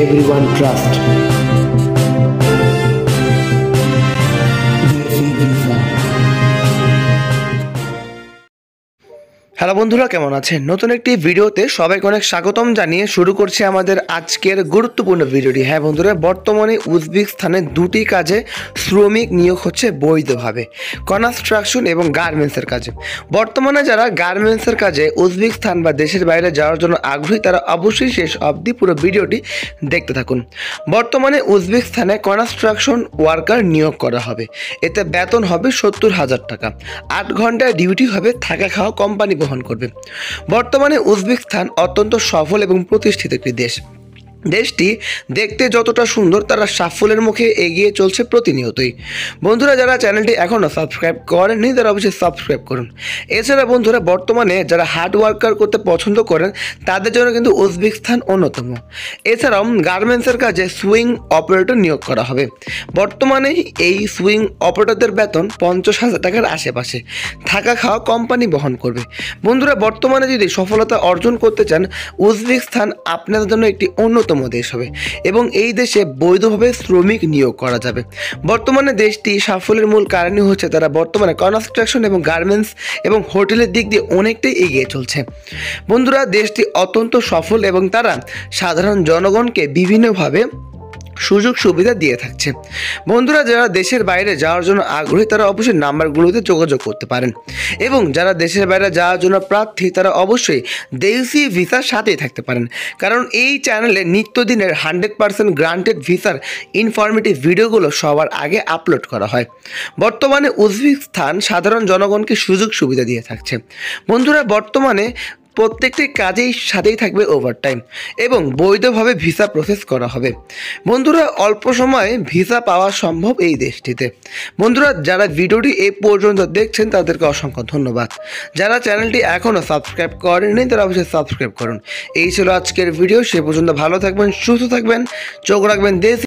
everyone trust. Hello বন্ধুরা, কেমন আছেন? নতুন একটি ভিডিওতে সবাইকে অনেক স্বাগতম জানিয়ে শুরু করছি আমাদের আজকের গুরুত্বপূর্ণ ভিডিওটি। হ্যাঁ বন্ধুরা, বর্তমানে উজবেকিস্তানে দুটি কাজে শ্রমিক নিয়োগ হচ্ছে বৈধভাবে, কনস্ট্রাকশন এবং গার্মেন্টসের কাজে। বর্তমানে যারা গার্মেন্টসের কাজে উজবেকিস্তান বা দেশের বাইরে যাওয়ার জন্য আগ্রহী তারা অবশ্যই শেষ অবধি পুরো ভিডিওটি দেখতে থাকুন। বর্তমানে উজবেকিস্তানে কনস্ট্রাকশন ওয়ার্কার নিয়োগ করা হবে। এতে বেতন হবে 70,000 টাকা। 8 ঘন্টায় ডিউটি হবে, থাকা খাওয়া কোম্পানি বহন করবে। বর্তমানে উজবেকিস্তান অত্যন্ত সফল এবং প্রতিষ্ঠিত একটি দেশ। দেশটি দেখতে যতটা সুন্দর, তারা সাফল্যের মুখে এগিয়ে চলছে প্রতিনিয়তই। বন্ধুরা, যারা চ্যানেলটি এখনও সাবস্ক্রাইব করেননি তারা অবশ্যই সাবস্ক্রাইব করুন। এছাড়া বন্ধুরা, বর্তমানে যারা হার্ড ওয়ার্কার করতে পছন্দ করেন তাদের জন্য কিন্তু উজবেকিস্তান অন্যতম। এছাড়াও গার্মেন্টসের কাজে সুইং অপারেটর নিয়োগ করা হবে। বর্তমানে এই সুইং অপারেটরদের বেতন 50,000 টাকার আশেপাশে, থাকা খাওয়া কোম্পানি বহন করবে। বন্ধুরা, বর্তমানে যদি সফলতা অর্জন করতে চান, উজবেকিস্তান আপনাদের জন্য একটি অন্যতম দেশ হবে এবং এই দেশে বৈধভাবে শ্রমিক নিয়োগ করা যাবে। বর্তমানে দেশটি সাফল্যের মূল কারণই হচ্ছে তারা বর্তমানে কনস্ট্রাকশন এবং গার্মেন্টস এবং হোটেলের দিক দিয়ে অনেকটাই এগিয়ে চলছে। বন্ধুরা, দেশটি অত্যন্ত সফল এবং তারা সাধারণ জনগণকে বিভিন্নভাবে সুযোগ সুবিধা দিয়ে থাকছে। বন্ধুরা, যারা দেশের বাইরে যাওয়ার জন্য আগ্রহী তারা অবশ্যই নাম্বারগুলোতে যোগাযোগ করতে পারেন এবং যারা দেশের বাইরে যাওয়ার জন্য প্রার্থী তারা অবশ্যই দেশি ভিসার সাথেই থাকতে পারেন, কারণ এই চ্যানেলে নিত্যদিনের 100% গ্রান্টেড ভিসার ইনফরমেটিভ ভিডিওগুলো সবার আগে আপলোড করা হয়। বর্তমানে উজবেকিস্তান সাধারণ জনগণকে সুযোগ সুবিধা দিয়ে থাকছে। বন্ধুরা, বর্তমানে প্রত্যেকটি কাজেই সাথেই থাকবে ওভারটাইম এবং বৈধভাবে ভিসা প্রসেস করা হবে। বন্ধুরা, অল্প সময়ে ভিসা পাওয়া সম্ভব এই দেশটিতে। বন্ধুরা, যারা ভিডিওটি এই পর্যন্ত দেখছেন তাদেরকে অসংখ্য ধন্যবাদ। যারা চ্যানেলটি এখনও সাবস্ক্রাইব করেননি তারা অবশ্যই সাবস্ক্রাইব করুন। এই ছিল আজকের ভিডিও। সে পর্যন্ত ভালো থাকবেন, সুস্থ থাকবেন, চোখ রাখবেন দেশ